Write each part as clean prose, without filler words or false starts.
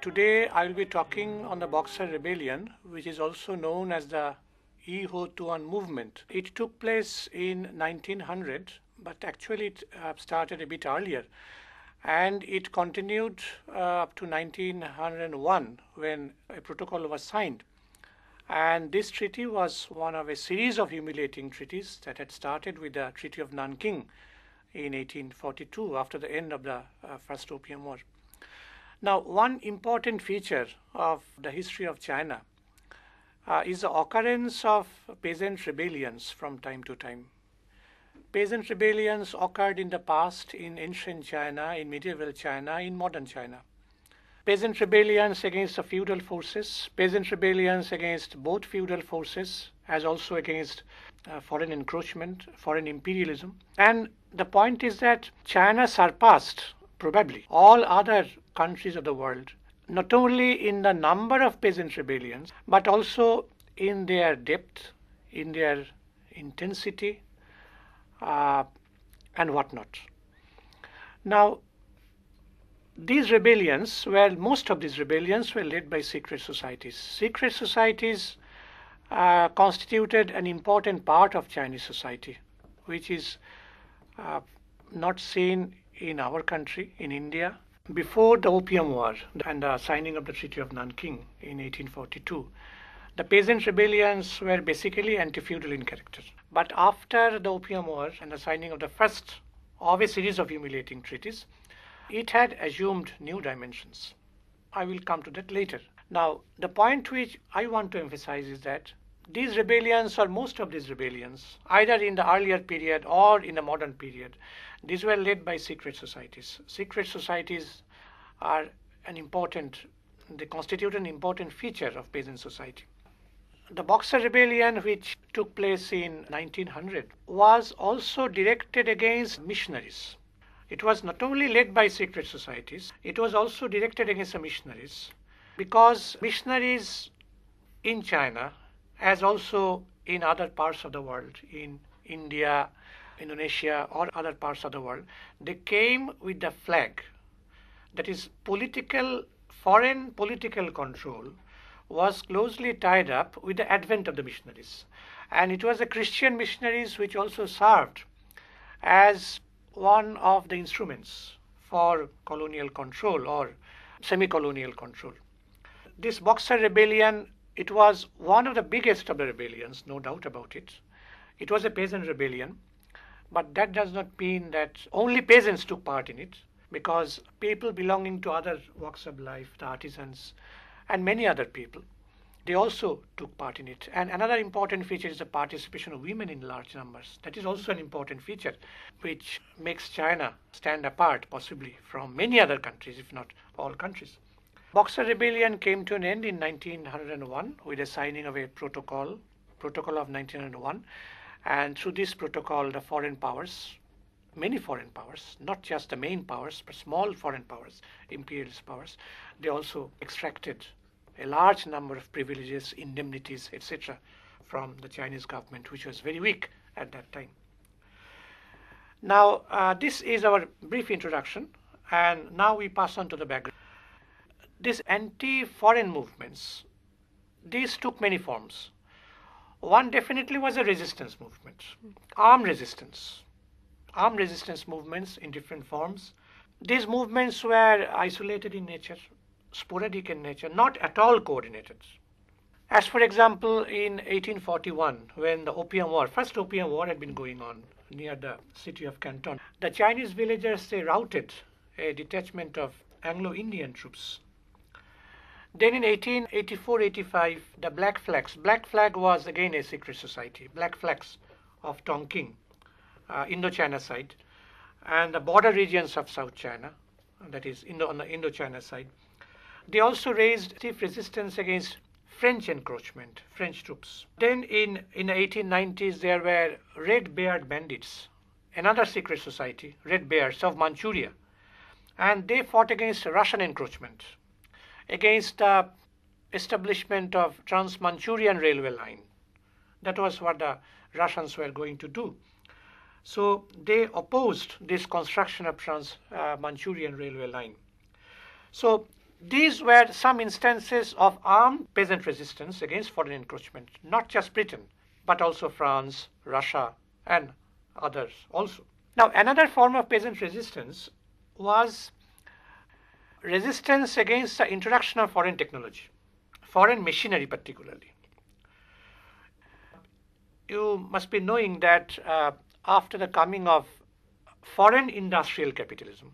Today I will be talking on the Boxer Rebellion, which is also known as the Iho Tuan movement. It took place in 1900, but actually it started a bit earlier, and it continued up to 1901 when a protocol was signed. And this treaty was one of a series of humiliating treaties that had started with the Treaty of Nanking in 1842 after the end of the First Opium War. Now, one important feature of the history of China is the occurrence of peasant rebellions from time to time. Peasant rebellions occurred in the past in ancient China, in medieval China, in modern China. Peasant rebellions against the feudal forces, peasant rebellions against both feudal forces, as also against foreign encroachment, foreign imperialism. And the point is that China surpassed probably all other countries of the world, not only in the number of peasant rebellions, but also in their depth, in their intensity, and whatnot. Now, most of these rebellions were led by secret societies. Secret societies constituted an important part of Chinese society, which is not seen in our country, in India. Before the Opium War and the signing of the Treaty of Nanking in 1842, the peasant rebellions were basically anti-feudal in character. But after the Opium War and the signing of the first of a series of humiliating treaties, it had assumed new dimensions. I will come to that later. Now, the point which I want to emphasize is that these rebellions, or most of these rebellions, either in the earlier period or in the modern period, these were led by secret societies. Secret societies they constitute an important feature of peasant society. The Boxer Rebellion, which took place in 1900, was also directed against missionaries. It was not only led by secret societies, it was also directed against the missionaries, because missionaries in China, as also in other parts of the world, in India, Indonesia, or other parts of the world, they came with the flag. That is, foreign political control was closely tied up with the advent of the missionaries. And it was the Christian missionaries which also served as one of the instruments for colonial control or semi-colonial control. This Boxer Rebellion, it was one of the biggest of the rebellions, no doubt about it. It was a peasant rebellion, but that does not mean that only peasants took part in it, because people belonging to other walks of life, the artisans, and many other people, they also took part in it. And another important feature is the participation of women in large numbers. That is also an important feature which makes China stand apart possibly from many other countries, if not all countries. Boxer Rebellion came to an end in 1901 with the signing of a protocol of 1901. And through this protocol, the foreign powers, many foreign powers, not just the main powers, but small foreign powers, imperialist powers, they also extracted a large number of privileges, indemnities, etc. from the Chinese government, which was very weak at that time. Now, this is our brief introduction, and now we pass on to the background. These anti-foreign movements, these took many forms. One definitely was a resistance movement, armed resistance movements in different forms. These movements were isolated in nature, sporadic in nature, not at all coordinated. As for example, in 1841, when the first Opium War had been going on near the city of Canton, the Chinese villagers, they routed a detachment of Anglo-Indian troops. Then in 1884-85, the Black Flag was again a secret society, Black Flags of Tonkin, Indochina side, and the border regions of South China, that is on the Indochina side. They also raised stiff resistance against French encroachment, French troops. Then in the 1890s, there were Red Beard Bandits, another secret society, Red Bears of Manchuria. And they fought against Russian encroachment, against the establishment of Trans-Manchurian railway line. That was what the Russians were going to do. So they opposed this construction of Trans-Manchurian railway line. So these were some instances of armed peasant resistance against foreign encroachment, not just Britain, but also France, Russia, and others also. Now, another form of peasant resistance was resistance against the introduction of foreign technology, foreign machinery particularly. You must be knowing that after the coming of foreign industrial capitalism,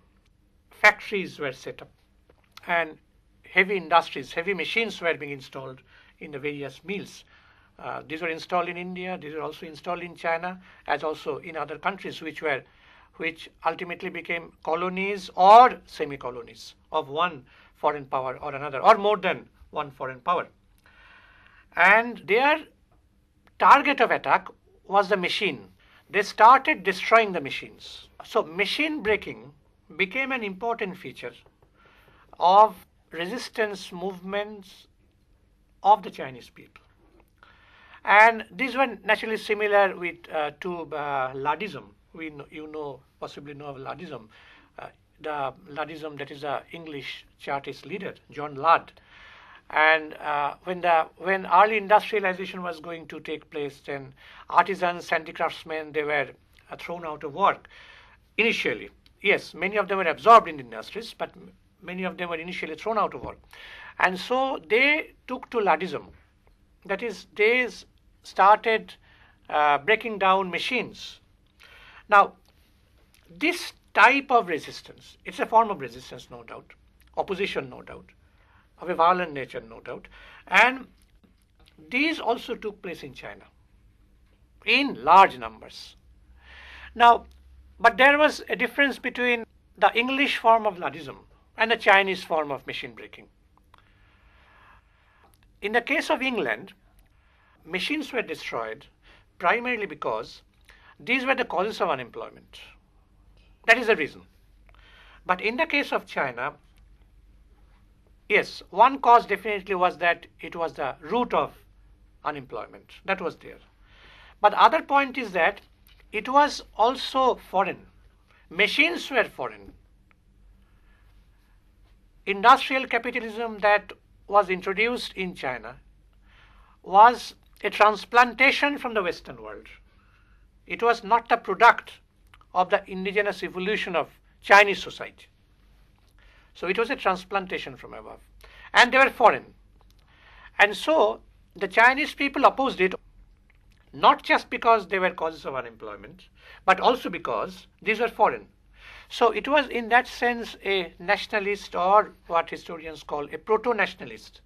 factories were set up and heavy industries, heavy machines were being installed in the various mills. These were installed in India, these were also installed in China, as also in other countries which ultimately became colonies or semi-colonies of one foreign power or another, or more than one foreign power. And their target of attack was the machine. They started destroying the machines. So machine breaking became an important feature of resistance movements of the Chinese people. And these were naturally similar to Laddism. Possibly know of Laddism. The Laddism, that is the English Chartist leader, John Ladd. And when early industrialization was going to take place, then artisans, handicraftsmen, they were thrown out of work initially. Yes, many of them were absorbed in the industries, but many of them were initially thrown out of work. And so they took to Laddism. That is, they started breaking down machines. Now, this type of resistance, it's a form of resistance, no doubt, opposition, no doubt, of a violent nature, no doubt. And these also took place in China in large numbers. Now, but there was a difference between the English form of Laddism and the Chinese form of machine breaking. In the case of England, machines were destroyed primarily because these were the causes of unemployment. That is the reason. But in the case of China, yes, one cause definitely was that it was the root of unemployment. That was there. But the other point is that it was also foreign. Machines were foreign. Industrial capitalism that was introduced in China was a transplantation from the Western world. It was not the product of the indigenous evolution of Chinese society. So it was a transplantation from above. And they were foreign. And so the Chinese people opposed it, not just because they were causes of unemployment, but also because these were foreign. So it was in that sense a nationalist, or what historians call a proto-nationalist.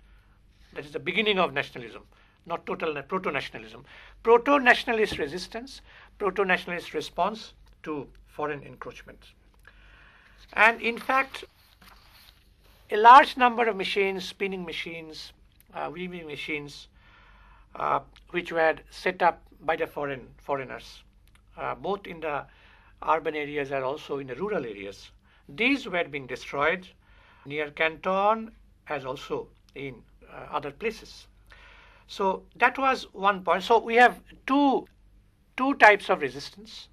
That is the beginning of nationalism, not total proto-nationalism. Proto-nationalist resistance, proto-nationalist response to foreign encroachment. And in fact, a large number of machines, spinning machines, weaving machines, which were set up by the foreigners, both in the urban areas and also in the rural areas. These were being destroyed near Canton as also in other places. So that was one point. So we have two types of resistance.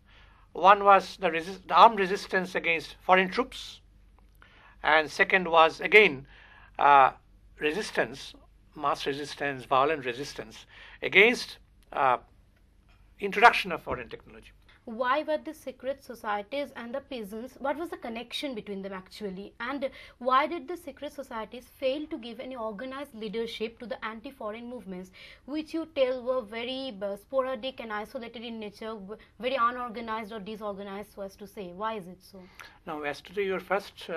One was the armed resistance against foreign troops, and second was again resistance, mass resistance, violent resistance against introduction of foreign technology. Why were the secret societies and the peasants, what was the connection between them actually, and why did the secret societies fail to give any organized leadership to the anti-foreign movements, which you tell were very sporadic and isolated in nature, very unorganized or disorganized, so as to say? Why is it so? Now, as to your first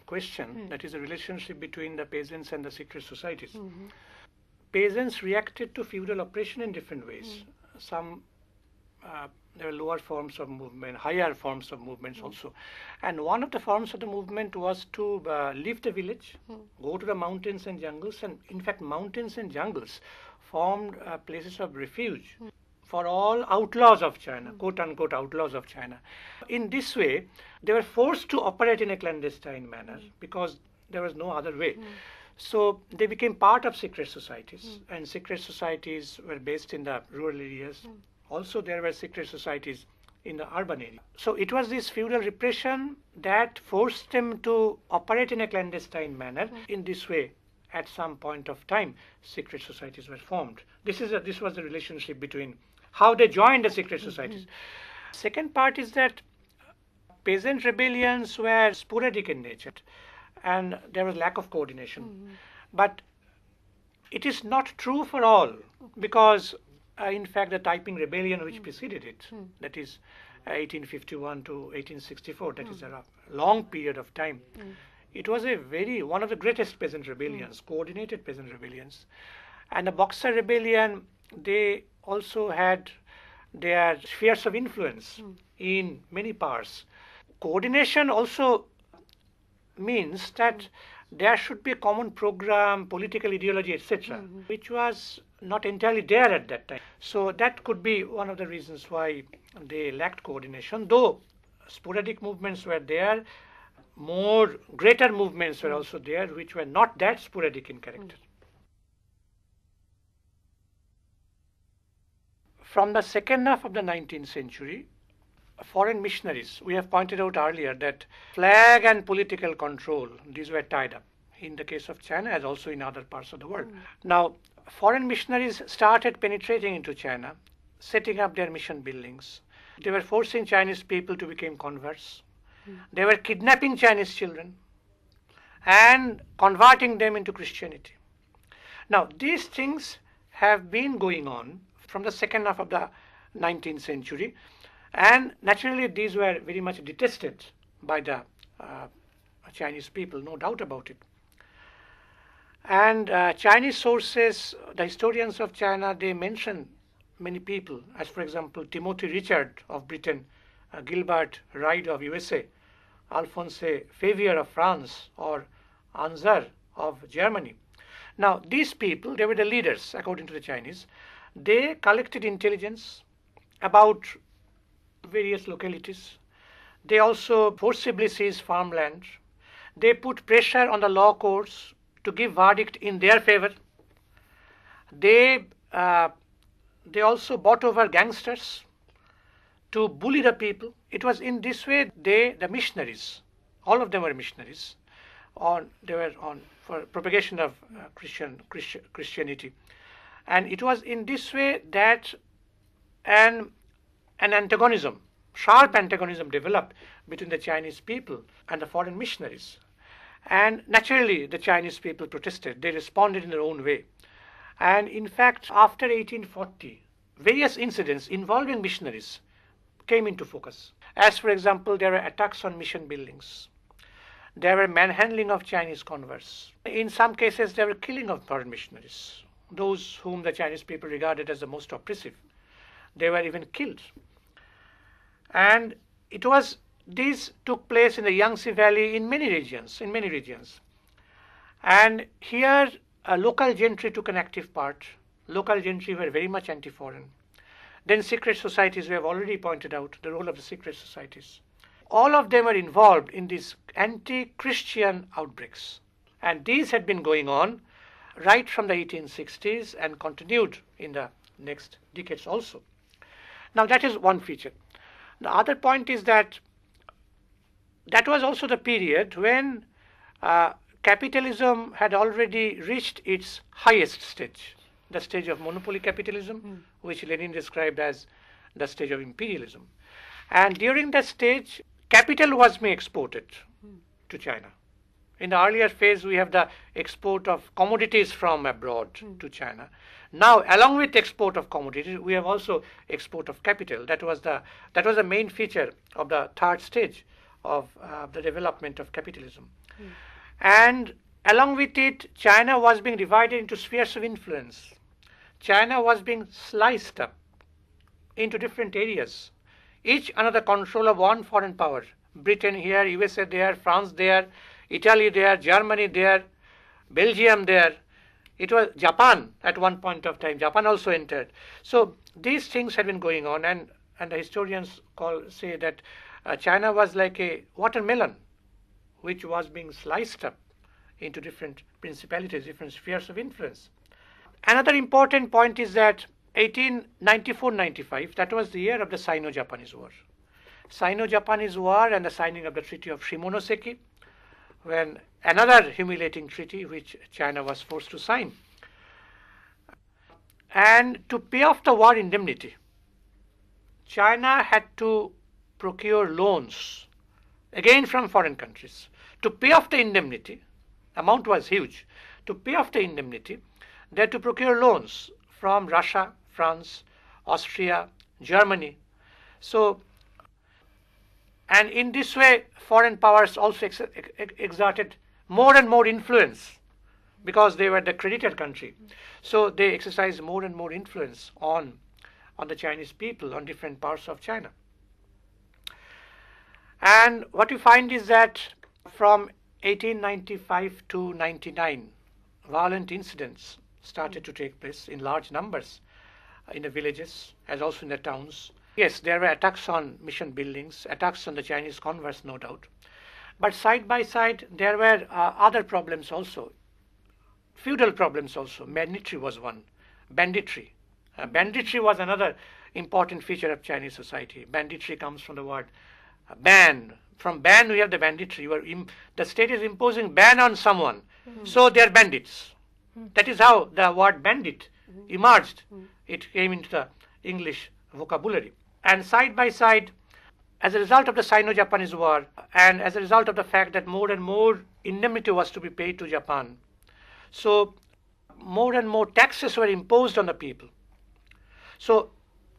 question, that is the relationship between the peasants and the secret societies. Peasants reacted to feudal oppression in different ways. Some there were lower forms of movement, higher forms of movements also. And one of the forms of the movement was to leave the village, go to the mountains and jungles. And in fact, mountains and jungles formed places of refuge for all outlaws of China, quote unquote outlaws of China. In this way, they were forced to operate in a clandestine manner because there was no other way. So they became part of secret societies, and secret societies were based in the rural areas. Also, there were secret societies in the urban area. So it was this feudal repression that forced them to operate in a clandestine manner. In this way, at some point of time, secret societies were formed. This was the relationship between how they joined the secret societies. Second part is that peasant rebellions were sporadic in nature, and there was lack of coordination. But it is not true for all, because in fact the Taiping Rebellion which preceded it, that is 1851 to 1864, that is a long period of time. It was one of the greatest peasant rebellions, coordinated peasant rebellions. And the Boxer Rebellion, they also had their spheres of influence in many parts. Coordination also means that there should be a common program, political ideology, etc., which was not entirely there at that time. So that could be one of the reasons why they lacked coordination, though sporadic movements were there. Greater movements were also there, which were not that sporadic in character. From the second half of the 19th century, foreign missionaries, we have pointed out earlier that flag and political control, these were tied up in the case of China as also in other parts of the world. Now, foreign missionaries started penetrating into China, setting up their mission buildings. They were forcing Chinese people to become converts. They were kidnapping Chinese children and converting them into Christianity. Now, these things have been going on from the second half of the 19th century, and naturally these were very much detested by the Chinese people, no doubt about it. And Chinese sources, the historians of China, they mention many people, as for example Timothy Richard of Britain, Gilbert Ride of USA, Alphonse Favier of France, or Anzar of Germany. Now these people, they were the leaders according to the Chinese. They collected intelligence about various localities. They also forcibly seized farmland. They put pressure on the law courts to give verdict in their favor. They also bought over gangsters to bully the people. It was in this way the missionaries, all of them were missionaries, they were for propagation of Christianity. And it was in this way that an antagonism, sharp antagonism developed between the Chinese people and the foreign missionaries. And naturally, the Chinese people protested. They responded in their own way. And in fact, after 1840, various incidents involving missionaries came into focus. As for example, there were attacks on mission buildings. There were manhandling of Chinese converts. In some cases, there were killing of foreign missionaries, those whom the Chinese people regarded as the most oppressive. They were even killed. And these took place in the Yangtze Valley in many regions. And here, local gentry took an active part. Local gentry were very much anti-foreign. Then secret societies, we have already pointed out the role of the secret societies. All of them were involved in these anti-Christian outbreaks. And these had been going on right from the 1860s and continued in the next decades also. Now that is one feature. The other point is that was also the period when capitalism had already reached its highest stage, the stage of monopoly capitalism, which Lenin described as the stage of imperialism. And during that stage, capital was being exported to China. In the earlier phase, we have the export of commodities from abroad to China. Now, along with export of commodities, we have also export of capital. That was the main feature of the third stage of the development of capitalism. And along with it, China was being divided into spheres of influence. China was being sliced up into different areas, each under the control of one foreign power. Britain here, USA there, France there, Italy there, Germany there, Belgium there. It was Japan at one point of time. Japan also entered. So these things had been going on, and the historians say that China was like a watermelon, which was being sliced up into different principalities, different spheres of influence. Another important point is that 1894-95, that was the year of the Sino-Japanese War. Sino-Japanese War and the signing of the Treaty of Shimonoseki, when another humiliating treaty which China was forced to sign. And to pay off the war indemnity, China had to procure loans, again from foreign countries. To pay off the indemnity, amount was huge. To pay off the indemnity, they had to procure loans from Russia, France, Austria, Germany. So, and in this way, foreign powers also exerted more and more influence because they were the creditor country. So they exercised more and more influence on the Chinese people, on different parts of China. And what we find is that from 1895 to 99, violent incidents started to take place in large numbers in the villages as also in the towns. Yes, there were attacks on mission buildings, attacks on the Chinese converts, no doubt. But side by side, there were other problems also. Feudal problems also. Banditry was one. Banditry. Banditry was another important feature of Chinese society. Banditry comes from the word ban. From ban, we have the banditry. The state is imposing ban on someone. So they are bandits. That is how the word bandit emerged. It came into the English vocabulary. And side by side, as a result of the Sino-Japanese War, and as a result of the fact that more and more indemnity was to be paid to Japan, so more and more taxes were imposed on the people. So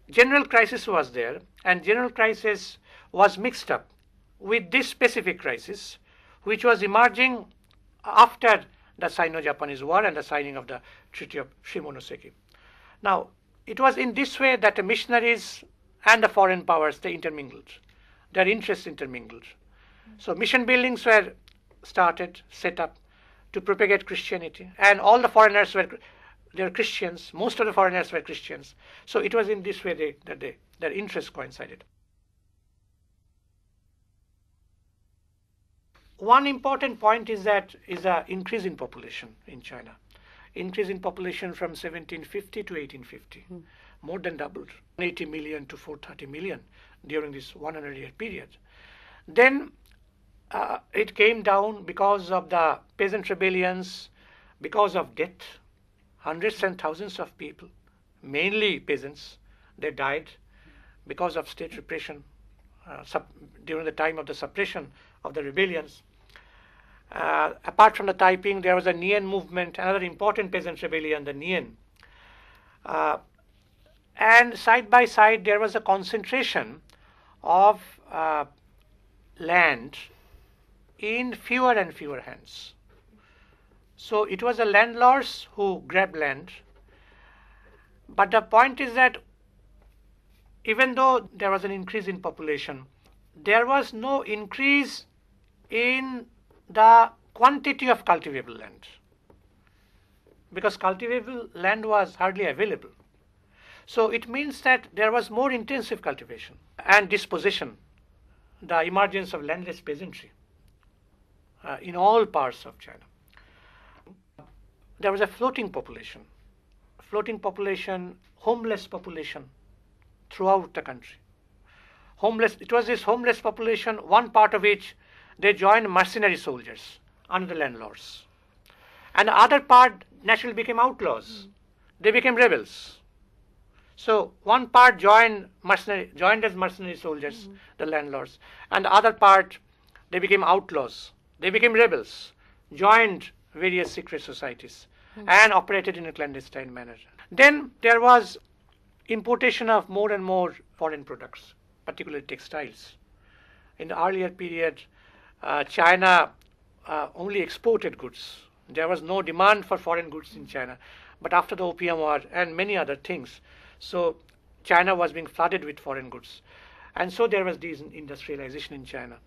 general crisis was there, and general crisis was mixed up with this specific crisis, which was emerging after the Sino-Japanese War and the signing of the Treaty of Shimonoseki. Now, it was in this way that the missionaries and the foreign powers, they intermingled. Their interests intermingled. So mission buildings were started, set up to propagate Christianity. And all the foreigners were Christians. Most of the foreigners were Christians. So it was in this way that their interests coincided. One important point is the increase in population in China. Increase in population from 1750 to 1850. More than doubled, 80 million to 430 million during this 100-year period. Then it came down because of the peasant rebellions, because of death. Hundreds and thousands of people, mainly peasants, they died because of state repression during the time of the suppression of the rebellions. Apart from the Taiping, there was a Nian movement, another important peasant rebellion, the Nian. And side by side, there was a concentration of land in fewer and fewer hands. So it was the landlords who grabbed land. But the point is that even though there was an increase in population, there was no increase in the quantity of cultivable land, because cultivable land was hardly available. So it means that there was more intensive cultivation and dispossession, the emergence of landless peasantry in all parts of China. There was a floating population, homeless population throughout the country. It was this homeless population, one part of which they joined mercenary soldiers under the landlords. And the other part naturally became outlaws. They became rebels. So one part joined as mercenary soldiers, the landlords, and the other part, they became outlaws. They became rebels, joined various secret societies, and operated in a clandestine manner. Then there was importation of more and more foreign products, particularly textiles. In the earlier period, China only exported goods. There was no demand for foreign goods in China. But after the Opium War and many other things, so China was being flooded with foreign goods. And so there was deindustrialization in China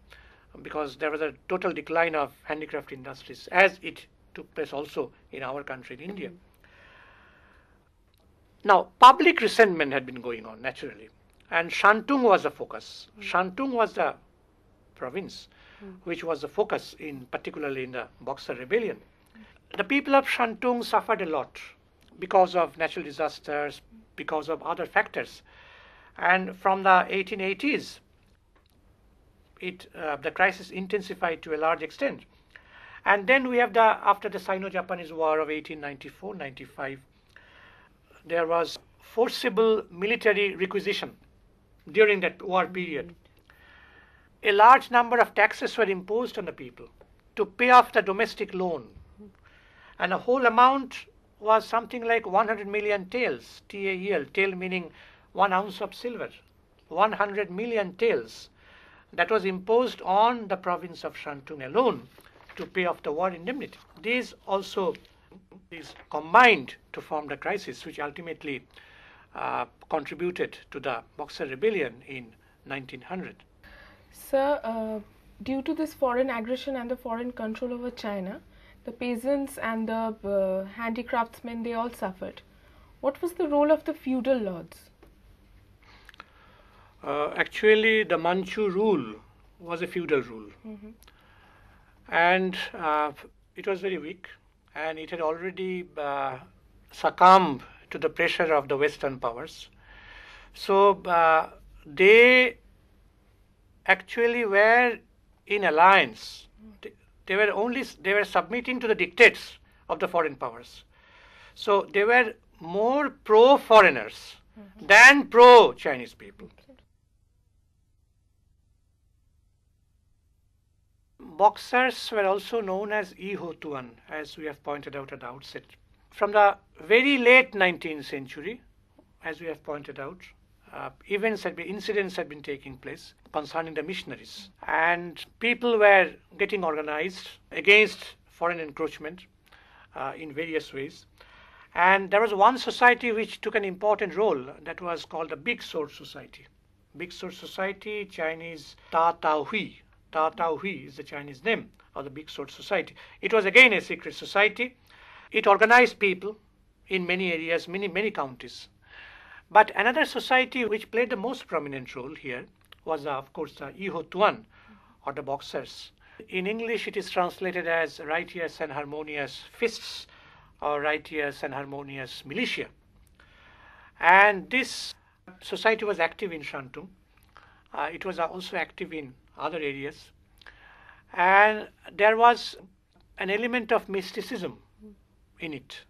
because there was a total decline of handicraft industries, as it took place also in our country, in India. Now, public resentment had been going on naturally, and Shantung was the focus. Shantung was the province which was the focus, particularly in the Boxer Rebellion. The people of Shantung suffered a lot because of natural disasters, because of other factors. And from the 1880s, the crisis intensified to a large extent. And then we have after the Sino-Japanese War of 1894-95, there was forcible military requisition during that war period. A large number of taxes were imposed on the people to pay off the domestic loan. And the whole amount was something like 100 million taels, TAEL, tael meaning 1 ounce of silver, 100 million taels. That was imposed on the province of Shantung alone to pay off the war indemnity. These combined to form the crisis, which ultimately contributed to the Boxer Rebellion in 1900. Sir, due to this foreign aggression and the foreign control over China, the peasants and the handicraftsmen, they all suffered. What was the role of the feudal lords? Actually, the Manchu rule was a feudal rule. And it was very weak, and it had already succumbed to the pressure of the Western powers. So they actually were in alliance. They were submitting to the dictates of the foreign powers. So they were more pro-foreigners than pro-Chinese people. Boxers were also known as Ihotuan, as we have pointed out at the outset. From the very late 19th century, as we have pointed out, incidents had been taking place concerning the missionaries, and people were getting organized against foreign encroachment in various ways. And there was one society which took an important role, that was called the Big Sword Society. Big Sword Society, Chinese Ta Tao Hui. Ta Tao Hui is the Chinese name of the Big Sword Society. It was again a secret society. It organized people in many areas, many counties. But another society which played the most prominent role here was, of course, the Ihotuan, or the Boxers. In English, it is translated as Righteous and Harmonious Fists, or Righteous and Harmonious Militia. And this society was active in Shantung. It was also active in other areas. And there was an element of mysticism in it.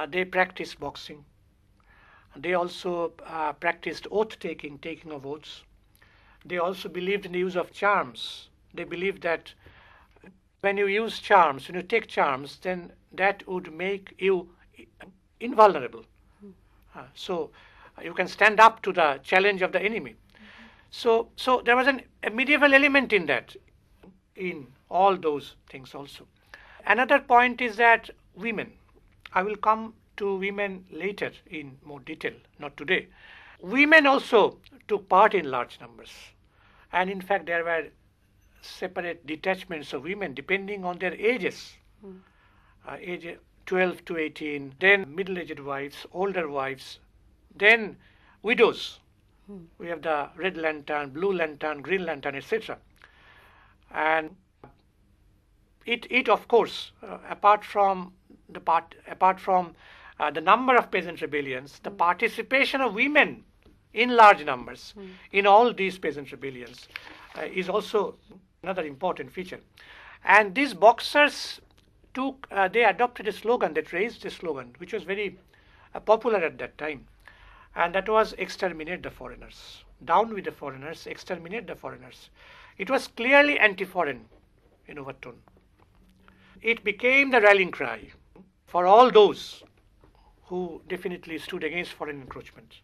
They practiced boxing. They also practiced oath-taking, taking of oaths. They also believed in the use of charms. They believed that when you use charms, when you take charms, then that would make you invulnerable. So you can stand up to the challenge of the enemy. So there was a medieval element in that, in all those things also. Another point is that women, I will come to women later in more detail, not today. Women also took part in large numbers. And in fact, there were separate detachments of women depending on their ages. Age 12 to 18, then middle-aged wives, older wives, then widows. We have the red lantern, blue lantern, green lantern, etc. And it of course, apart from the number of peasant rebellions, the participation of women in large numbers in all these peasant rebellions is also another important feature. And these Boxers they adopted a slogan, that raised a slogan, which was very popular at that time. And that was exterminate the foreigners. Down with the foreigners, exterminate the foreigners. It was clearly anti-foreign in overtone. It became the rallying cry for all those who definitely stood against foreign encroachment.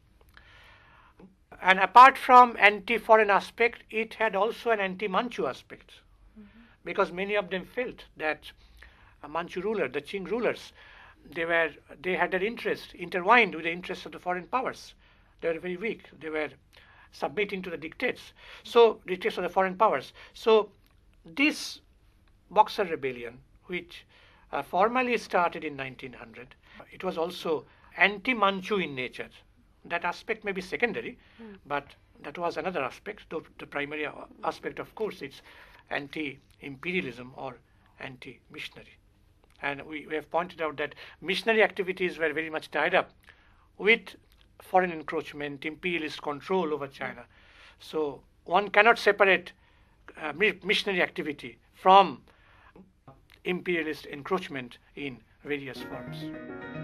And apart from anti-foreign aspect, it had also an anti-Manchu aspect, because many of them felt that Manchu ruler, the Qing rulers, they had their interest intertwined with the interests of the foreign powers. They were very weak. They were submitting to the dictates. So dictates of the foreign powers. So this Boxer Rebellion, which formally started in 1900, it was also anti-Manchu in nature. That aspect may be secondary, but that was another aspect. The primary aspect, of course, it's anti-imperialism or anti-missionary. And we have pointed out that missionary activities were very much tied up with foreign encroachment, imperialist control over China. So one cannot separate missionary activity from imperialist encroachment in various forms.